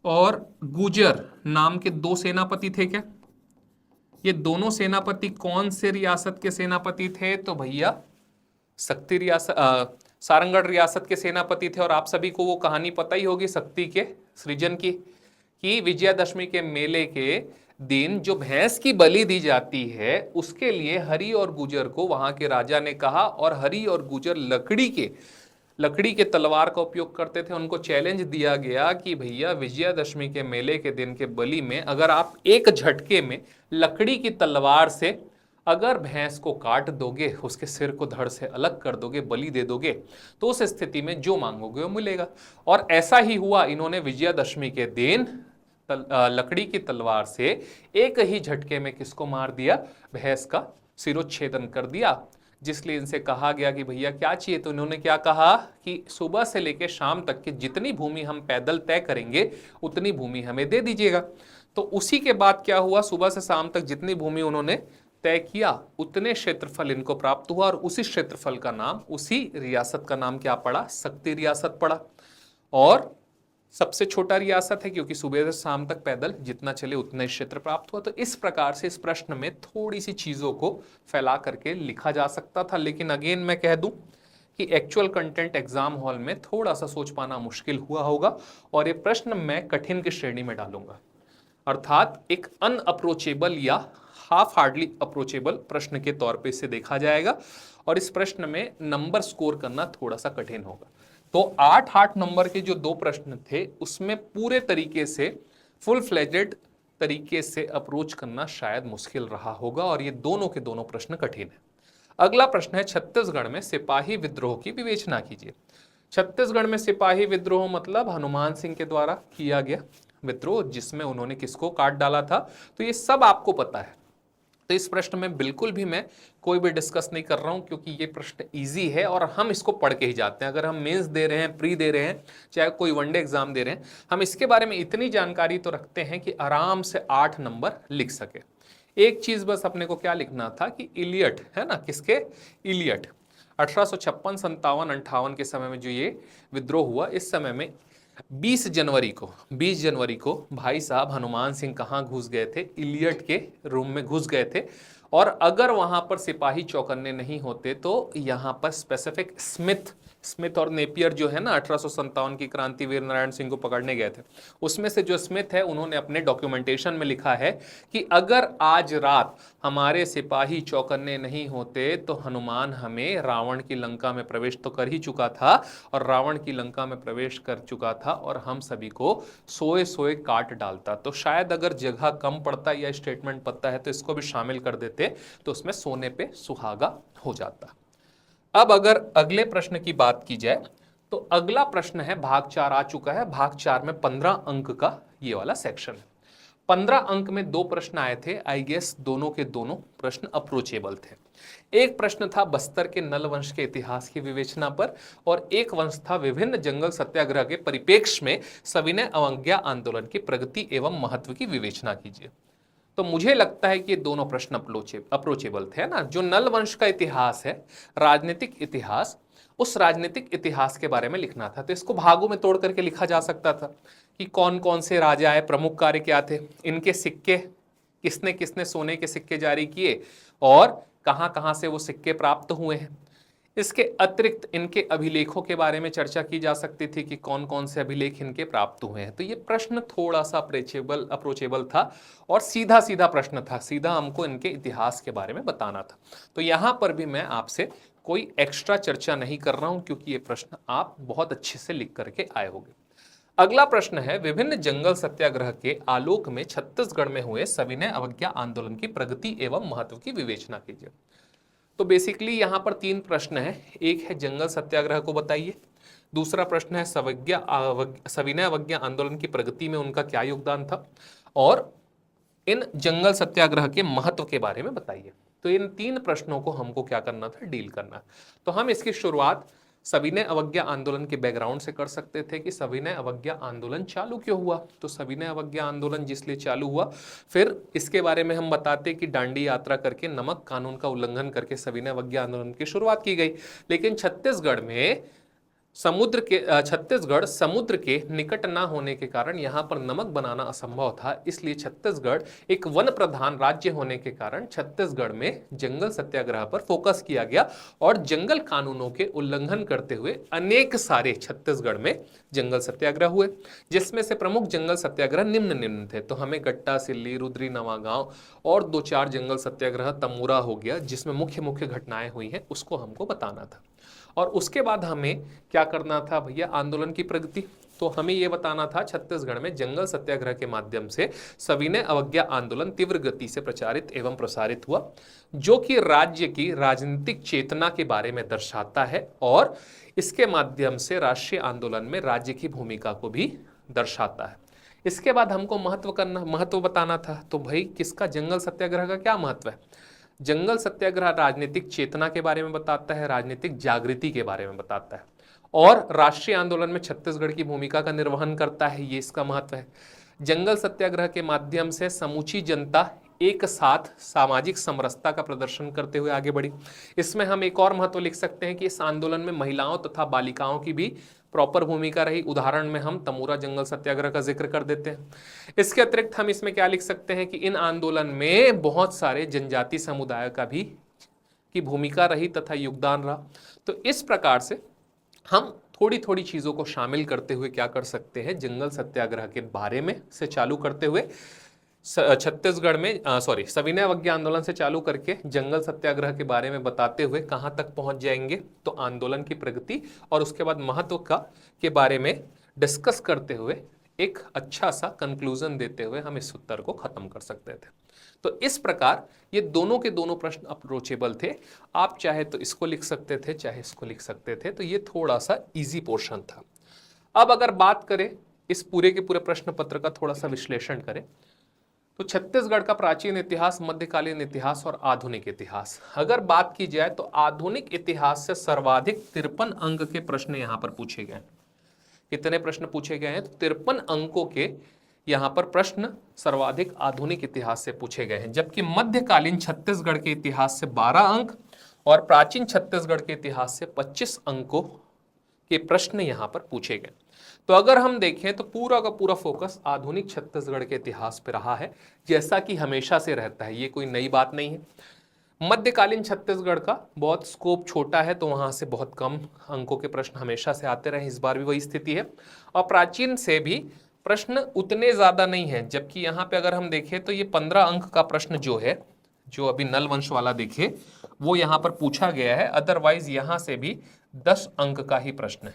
और गुजर नाम के दो सेनापति थे। क्या ये दोनों सेनापति कौन से रियासत के सेनापति थे? तो भैया शक्ति रियासत, सारंगढ़ रियासत के सेनापति थे। और आप सभी को वो कहानी पता ही होगी शक्ति के सृजन की, कि विजयादशमी के मेले के दिन जो भैंस की बलि दी जाती है उसके लिए हरि और गुजर को वहां के राजा ने कहा, और हरि और गुजर लकड़ी के तलवार का उपयोग करते थे। उनको चैलेंज दिया गया कि भैया विजयादशमी के मेले के दिन के बलि में अगर आप एक झटके में लकड़ी की तलवार से अगर भैंस को काट दोगे, उसके सिर को धड़ से अलग कर दोगे, बलि दे दोगे, तो उस स्थिति में जो मांगोगे वो मिलेगा। और ऐसा ही हुआ। इन्होंने विजयादशमी के दिन लकड़ी की तलवार से एक ही झटके में किसको मार दिया? भैंस का सिरोच्छेदन कर दिया। जिसलिए इनसे कहा गया कि भैया क्या चाहिए? तो इन्होंने क्या कहा कि सुबह से लेकर शाम तक की जितनी भूमि हम पैदल तय करेंगे उतनी भूमि हमें दे दीजिएगा। तो उसी के बाद क्या हुआ? सुबह से शाम तक जितनी भूमि उन्होंने तय किया उतने क्षेत्रफल इनको प्राप्त हुआ, और उसी क्षेत्रफल का नाम, उसी रियासत का नाम क्या पड़ा? शक्ति रियासत पड़ा। और सबसे छोटा रियासत है क्योंकि सुबह से शाम तक पैदल जितना चले उतना क्षेत्र प्राप्त हुआ। तो इस प्रकार से इस प्रश्न में थोड़ी सी चीजों को फैला करके लिखा जा सकता था, लेकिन अगेन मैं कह दूं कि एक्चुअल कंटेंट एग्जाम हॉल में थोड़ा सा सोच पाना मुश्किल हुआ होगा, और ये प्रश्न मैं कठिन की श्रेणी में डालूंगा, अर्थात एक अनअप्रोचेबल या हाफ हार्डली अप्रोचेबल प्रश्न के तौर पे इसे देखा जाएगा, और इस प्रश्न में नंबर स्कोर करना थोड़ा सा कठिन होगा। तो 8 नंबर के जो दो प्रश्न थे उसमें पूरे तरीके से फुल फ्लेजेड तरीके से अप्रोच करना शायद मुश्किल रहा होगा, और ये दोनों के दोनों प्रश्न कठिन है। अगला प्रश्न है छत्तीसगढ़ में सिपाही विद्रोह की विवेचना कीजिए। छत्तीसगढ़ में सिपाही विद्रोह मतलब हनुमान सिंह के द्वारा किया गया विद्रोह, जिसमें उन्होंने किसको काट डाला था। तो ये सब आपको पता है। तो इस प्रश्न में बिल्कुल भी मैं कोई भी डिस्कस नहीं कर रहा हूं, क्योंकि ये प्रश्न इजी है और हम इसको पढ़ के ही जाते हैं। अगर हम मेंस दे रहे हैं, प्री दे रहे हैं, चाहे कोई वनडे एग्जाम दे रहे हैं, हम इसके बारे में इतनी जानकारी तो रखते हैं कि आराम से 8 नंबर लिख सके। एक चीज बस अपने को क्या लिखना था कि इलियट है ना, किसके? इलियट 1856, 57, 58 के समय में जो ये विद्रोह हुआ, इस समय में 20 जनवरी को भाई साहब हनुमान सिंह कहाँ घुस गए थे? इलियट के रूम में घुस गए थे। और अगर वहां पर सिपाही चौकन्ने नहीं होते तो यहां पर स्पेसिफिक स्मिथ और नेपियर जो है ना 1857 की क्रांति वीर नारायण सिंह को पकड़ने गए थे, उसमें से जो स्मिथ है उन्होंने अपने डॉक्यूमेंटेशन में लिखा है कि अगर आज रात हमारे सिपाही चौकन्ने नहीं होते तो हनुमान हमें रावण की लंका में प्रवेश तो कर ही चुका था, और रावण की लंका में प्रवेश कर चुका था और हम सभी को सोए सोए काट डालता। तो शायद अगर जगह कम पड़ता या स्टेटमेंट पता है तो इसको भी शामिल कर देते, तो उसमें सोने पे सुहागा हो जाता। अब अगर अगले प्रश्न की बात की जाए तो अगला प्रश्न है, भाग 4 आ चुका है। भाग 4 में 15 अंक का ये वाला सेक्शन है। 15 अंक में 2 प्रश्न आए थे। आई गेस दोनों के दोनों प्रश्न अप्रोचेबल थे। एक प्रश्न था बस्तर के नल वंश के इतिहास की विवेचना पर, और एक वंश था विभिन्न जंगल सत्याग्रह के परिप्रेक्ष्य में सविनय अवज्ञा आंदोलन की प्रगति एवं महत्व की विवेचना कीजिए। तो मुझे लगता है कि ये दोनों प्रश्न अप्रोचेबल थे ना। जो नल वंश का इतिहास है, राजनीतिक इतिहास, उस राजनीतिक इतिहास के बारे में लिखना था। तो इसको भागों में तोड़ करके लिखा जा सकता था कि कौन कौन से राजा आए, प्रमुख कार्य क्या थे, इनके सिक्के किसने किसने सोने के सिक्के जारी किए, और कहां कहां से वो सिक्के प्राप्त हुए हैं। इसके अतिरिक्त इनके अभिलेखों के बारे में चर्चा की जा सकती थी कि कौन कौन से अभिलेख इनके प्राप्त हुए हैं। तो ये प्रश्न थोड़ा सा अप्रोचेबल था और सीधा सीधा प्रश्न था, सीधा हमको इनके इतिहास के बारे में बताना था। तो यहां पर भी मैं आपसे कोई एक्स्ट्रा चर्चा नहीं कर रहा हूं, क्योंकि ये प्रश्न आप बहुत अच्छे से लिख करके आए होंगे। अगला प्रश्न है, विभिन्न जंगल सत्याग्रह के आलोक में छत्तीसगढ़ में हुए सविनय अवज्ञा आंदोलन की प्रगति एवं महत्व की विवेचना कीजिए। तो बेसिकली यहां पर 3 प्रश्न है। एक है जंगल सत्याग्रह को बताइए, दूसरा प्रश्न है सविनय अवज्ञा आंदोलन की प्रगति में उनका क्या योगदान था, और इन जंगल सत्याग्रह के महत्व के बारे में बताइए। तो इन 3 प्रश्नों को हमको क्या करना था, डील करना। तो हम इसकी शुरुआत सविनय अवज्ञा आंदोलन के बैकग्राउंड से कर सकते थे कि सविनय अवज्ञा आंदोलन चालू क्यों हुआ। तो सविनय अवज्ञा आंदोलन जिसलिए चालू हुआ, फिर इसके बारे में हम बताते कि दांडी यात्रा करके नमक कानून का उल्लंघन करके सविनय अवज्ञा आंदोलन की शुरुआत की गई। लेकिन छत्तीसगढ़ समुद्र के निकट ना होने के कारण यहाँ पर नमक बनाना असंभव था, इसलिए छत्तीसगढ़ एक वन प्रधान राज्य होने के कारण छत्तीसगढ़ में जंगल सत्याग्रह पर फोकस किया गया और जंगल कानूनों के उल्लंघन करते हुए अनेक सारे छत्तीसगढ़ में जंगल सत्याग्रह हुए, जिसमें से प्रमुख जंगल सत्याग्रह निम्न थे। तो हमें गट्टा, सिल्ली, रुद्री, नवागांव और 2-4 जंगल सत्याग्रह, तमूरा हो गया, जिसमें मुख्य घटनाएं हुई हैं, उसको हमको बताना था। और उसके बाद हमें क्या करना था भैया, आंदोलन की प्रगति। तो हमें यह बताना था छत्तीसगढ़ में जंगल सत्याग्रह के माध्यम से सविनय अवज्ञा आंदोलन तीव्र गति से प्रचारित एवं प्रसारित हुआ, जो कि राज्य की राजनीतिक चेतना के बारे में दर्शाता है और इसके माध्यम से राष्ट्रीय आंदोलन में राज्य की भूमिका को भी दर्शाता है। इसके बाद हमको महत्व बताना था। तो भाई किसका, जंगल सत्याग्रह का क्या महत्व है। जंगल सत्याग्रह राजनीतिक चेतना के बारे में बताता है, राजनीतिक जागृति के बारे में बताता है और राष्ट्रीय आंदोलन में छत्तीसगढ़ की भूमिका का निर्वहन करता है, ये इसका महत्व है। जंगल सत्याग्रह के माध्यम से समूची जनता एक साथ सामाजिक समरसता का प्रदर्शन करते हुए आगे बढ़ी। इसमें हम एक और महत्व लिख सकते हैं कि इस आंदोलन में महिलाओं तथा बालिकाओं की भी प्रॉपर भूमिका रही। उदाहरण में हम तमूरा जंगल सत्याग्रह का जिक्र कर देते हैं। इसके अतिरिक्त हम इसमें क्या लिख सकते हैं कि इन आंदोलन में बहुत सारे जनजाति समुदाय का भी की भूमिका रही तथा योगदान रहा। तो इस प्रकार से हम थोड़ी चीजों को शामिल करते हुए क्या कर सकते हैं, जंगल सत्याग्रह के बारे में से चालू करते हुए छत्तीसगढ़ में सविनय अवज्ञा आंदोलन से चालू करके जंगल सत्याग्रह के बारे में बताते हुए कहां तक पहुंच जाएंगे, तो आंदोलन की प्रगति और उसके बाद महत्व के बारे में डिस्कस करते हुए एक अच्छा सा कंक्लूजन देते हुए हम इस उत्तर को खत्म कर सकते थे। तो इस प्रकार ये दोनों के दोनों प्रश्न अप्रोचेबल थे। आप चाहे तो इसको लिख सकते थे, चाहे इसको लिख सकते थे। तो ये थोड़ा सा इजी पोर्शन था। अब अगर बात करें इस पूरे के पूरे प्रश्न पत्र का थोड़ा सा विश्लेषण करें, तो छत्तीसगढ़ का प्राचीन इतिहास, मध्यकालीन इतिहास और आधुनिक इतिहास, अगर बात की जाए तो आधुनिक इतिहास से सर्वाधिक 53 अंक के प्रश्न यहां पर पूछे गए। कितने प्रश्न पूछे गए हैं, तो 53 अंकों के यहां पर प्रश्न सर्वाधिक आधुनिक इतिहास से पूछे गए हैं, जबकि मध्यकालीन छत्तीसगढ़ के इतिहास से 12 अंक और प्राचीन छत्तीसगढ़ के इतिहास से 25 अंकों के प्रश्न यहां पर पूछे गए। तो अगर हम देखें तो पूरा का पूरा फोकस आधुनिक छत्तीसगढ़ के इतिहास पे रहा है, जैसा कि हमेशा से रहता है, ये कोई नई बात नहीं है। मध्यकालीन छत्तीसगढ़ का बहुत स्कोप छोटा है, तो वहां से बहुत कम अंकों के प्रश्न हमेशा से आते रहे, इस बार भी वही स्थिति है। और प्राचीन से भी प्रश्न उतने ज्यादा नहीं है, जबकि यहाँ पे अगर हम देखें तो ये 15 अंक का प्रश्न जो है, जो अभी नल वंश वाला देखे, वो यहाँ पर पूछा गया है। अदरवाइज यहाँ से भी 10 अंक का ही प्रश्न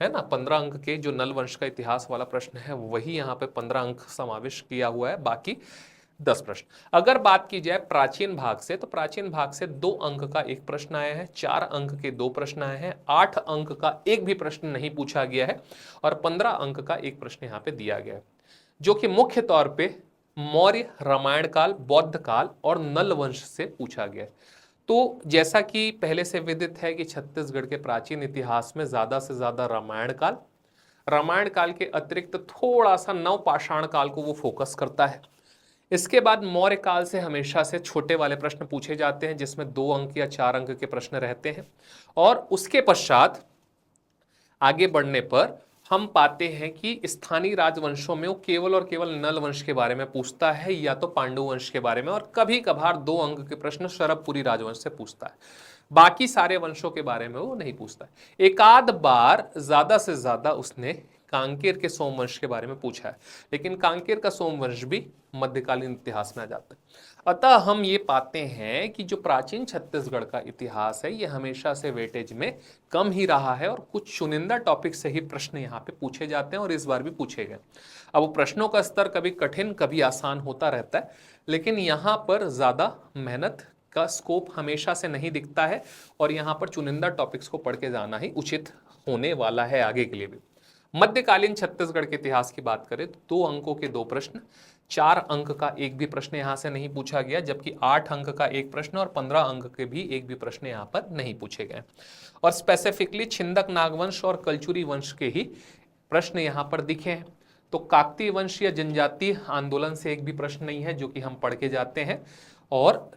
है ना। 15 अंक के जो नल वंश का इतिहास वाला प्रश्न है, वही यहाँ पे 15 अंक समावेश किया हुआ है, बाकी 10 प्रश्न। अगर बात की जाए प्राचीन भाग से, तो प्राचीन भाग से 2 अंक का एक प्रश्न आया है, 4 अंक के 2 प्रश्न आए हैं, 8 अंक का एक भी प्रश्न नहीं पूछा गया है और 15 अंक का एक प्रश्न यहाँ पे दिया गया है, जो कि मुख्य तौर पे मौर्य, रामायण काल, बौद्ध काल और नल वंश से पूछा गया है। तो जैसा कि पहले से विदित है कि छत्तीसगढ़ के प्राचीन इतिहास में ज्यादा से ज्यादा रामायण काल के अतिरिक्त थोड़ा सा नवपाषाण काल को वो फोकस करता है। इसके बाद मौर्य काल से हमेशा से छोटे वाले प्रश्न पूछे जाते हैं, जिसमें 2 अंक या 4 अंक के प्रश्न रहते हैं। और उसके पश्चात आगे बढ़ने पर हम पाते हैं कि स्थानीय राजवंशों में वो केवल और केवल नल वंश के बारे में पूछता है या तो पांडु वंश के बारे में, और कभी कभार 2 अंक के प्रश्न शरभपुरी राजवंश से पूछता है। बाकी सारे वंशों के बारे में वो नहीं पूछता है। एकाध बार ज्यादा से ज्यादा उसने कांकेर के सोमवंश के बारे में पूछा है, लेकिन कांकेर का सोमवंश भी मध्यकालीन इतिहास में आ जाता है। अतः हम ये पाते हैं कि जो प्राचीन छत्तीसगढ़ का इतिहास है ये हमेशा से वेटेज में कम ही रहा है और कुछ चुनिंदा टॉपिक से ही प्रश्न यहाँ पे पूछे जाते हैं और इस बार भी पूछे गए। अब वो प्रश्नों का स्तर कभी कठिन कभी आसान होता रहता है, लेकिन यहाँ पर ज़्यादा मेहनत का स्कोप हमेशा से नहीं दिखता है और यहाँ पर चुनिंदा टॉपिक्स को पढ़ के जाना ही उचित होने वाला है आगे के लिए भी। मध्यकालीन छत्तीसगढ़ के इतिहास की बात करें तो 2 अंकों के 2 प्रश्न, 4 अंक का एक भी प्रश्न यहाँ से नहीं पूछा गया, जबकि 8 अंक का एक प्रश्न और 15 अंक के भी एक भी प्रश्न यहाँ पर नहीं पूछे गए। और स्पेसिफिकली छिंदक नागवंश और कलचुरी वंश के ही प्रश्न यहाँ पर दिखे हैं। तो काकतीय वंश या जनजातीय आंदोलन से एक भी प्रश्न नहीं है जो कि हम पढ़ के जाते हैं, और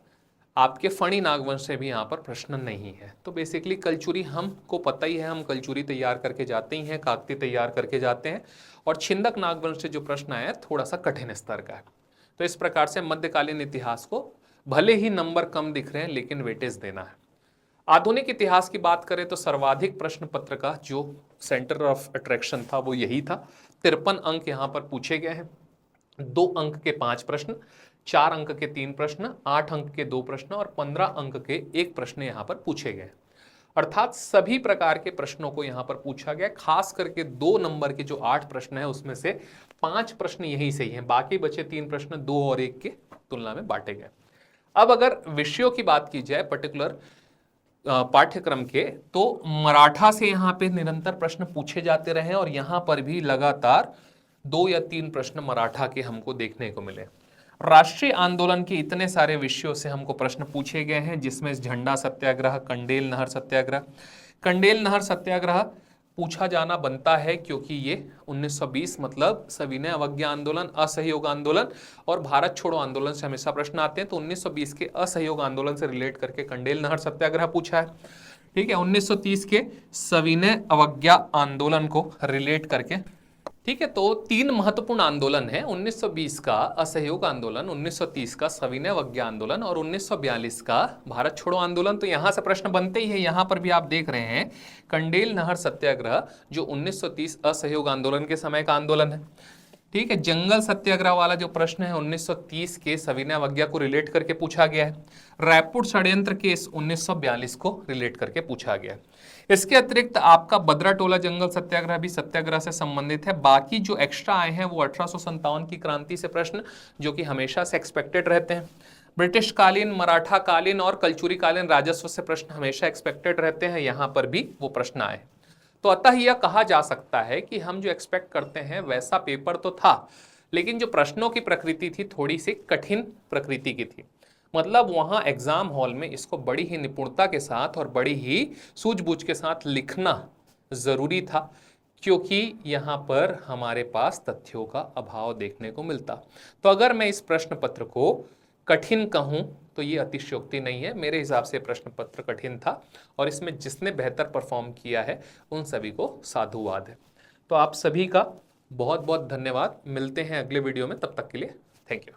आपके फणी नागवंश से भी यहाँ पर प्रश्न नहीं है। तो बेसिकली कलचुरी हमको पता ही है, हम कलचुरी तैयार करके जाते ही हैं, काकती तैयार करके जाते हैं, और छिंदक नागवंश से जो प्रश्न आया थोड़ा सा कठिन स्तर का है। तो इस प्रकार से मध्यकालीन इतिहास को भले ही नंबर कम दिख रहे हैं लेकिन वेटेज देना है। आधुनिक इतिहास की बात करें तो सर्वाधिक प्रश्न पत्र का जो सेंटर ऑफ अट्रैक्शन था वो यही था। 53 अंक यहाँ पर पूछे गए हैं, 2 अंक के 5 प्रश्न, 4 अंक के 3 प्रश्न, 8 अंक के 2 प्रश्न और 15 अंक के 1 प्रश्न यहाँ पर पूछे गए। अर्थात सभी प्रकार के प्रश्नों को यहाँ पर पूछा गया। खास करके 2 नंबर के जो 8 प्रश्न है उसमें से 5 प्रश्न यही सही हैं, बाकी बचे 3 प्रश्न 2 और 1 के तुलना में बांटे गए। अब अगर विषयों की बात की जाए पर्टिकुलर पाठ्यक्रम के, तो मराठा से यहाँ पे निरंतर प्रश्न पूछे जाते रहे और यहाँ पर भी लगातार 2 या 3 प्रश्न मराठा के हमको देखने को मिले। राष्ट्रीय आंदोलन के इतने सारे विषयों से हमको प्रश्न पूछे गए हैं, जिसमें झंडा सत्याग्रह, कंडेल नहर सत्याग्रह। कंडेल नहर सत्याग्रह पूछा जाना बनता है क्योंकि ये 1920 मतलब सविनय अवज्ञा आंदोलन, असहयोग आंदोलन और भारत छोड़ो आंदोलन से हमेशा प्रश्न आते हैं। तो 1920 के असहयोग आंदोलन से रिलेट करके कंडेल नहर सत्याग्रह पूछा है। ठीक है, 1930 के सविनय अवज्ञा आंदोलन को रिलेट करके, ठीक है। तो 3 महत्वपूर्ण आंदोलन है, 1920 का असहयोग आंदोलन, 1930 का सविनय अवज्ञा आंदोलन और 1942 का भारत छोड़ो आंदोलन। तो यहां से प्रश्न बनते ही है। यहां पर भी आप देख रहे हैं कंडेल नहर सत्याग्रह जो 1930 असहयोग आंदोलन के समय का आंदोलन है। ठीक है, जंगल सत्याग्रह वाला जो प्रश्न है 1930 के सविनय अवज्ञा को रिलेट करके पूछा गया है। रायपुर षड्यंत्र केस 1942 को रिलेट करके पूछा गया है। इसके अतिरिक्त आपका बद्राटोला जंगल सत्याग्रह भी सत्याग्रह से संबंधित है। बाकी जो एक्स्ट्रा आए हैं वो 1857 की क्रांति से प्रश्न, जो कि हमेशा से एक्सपेक्टेड रहते हैं। ब्रिटिश कालीन, मराठा कालीन और कलचुरी कालीन राजस्व से प्रश्न हमेशा एक्सपेक्टेड रहते हैं, यहाँ पर भी वो प्रश्न आए। तो अतः यह कहा जा सकता है कि हम जो एक्सपेक्ट करते हैं वैसा पेपर तो था, लेकिन जो प्रश्नों की प्रकृति थी थोड़ी सी कठिन प्रकृति की थी। मतलब वहाँ एग्जाम हॉल में इसको बड़ी ही निपुणता के साथ और बड़ी ही सूझबूझ के साथ लिखना ज़रूरी था, क्योंकि यहाँ पर हमारे पास तथ्यों का अभाव देखने को मिलता। तो अगर मैं इस प्रश्न पत्र को कठिन कहूँ तो ये अतिशयोक्ति नहीं है। मेरे हिसाब से प्रश्न पत्र कठिन था और इसमें जिसने बेहतर परफॉर्म किया है उन सभी को साधुवाद है। तो आप सभी का बहुत बहुत धन्यवाद। मिलते हैं अगले वीडियो में, तब तक के लिए थैंक यू।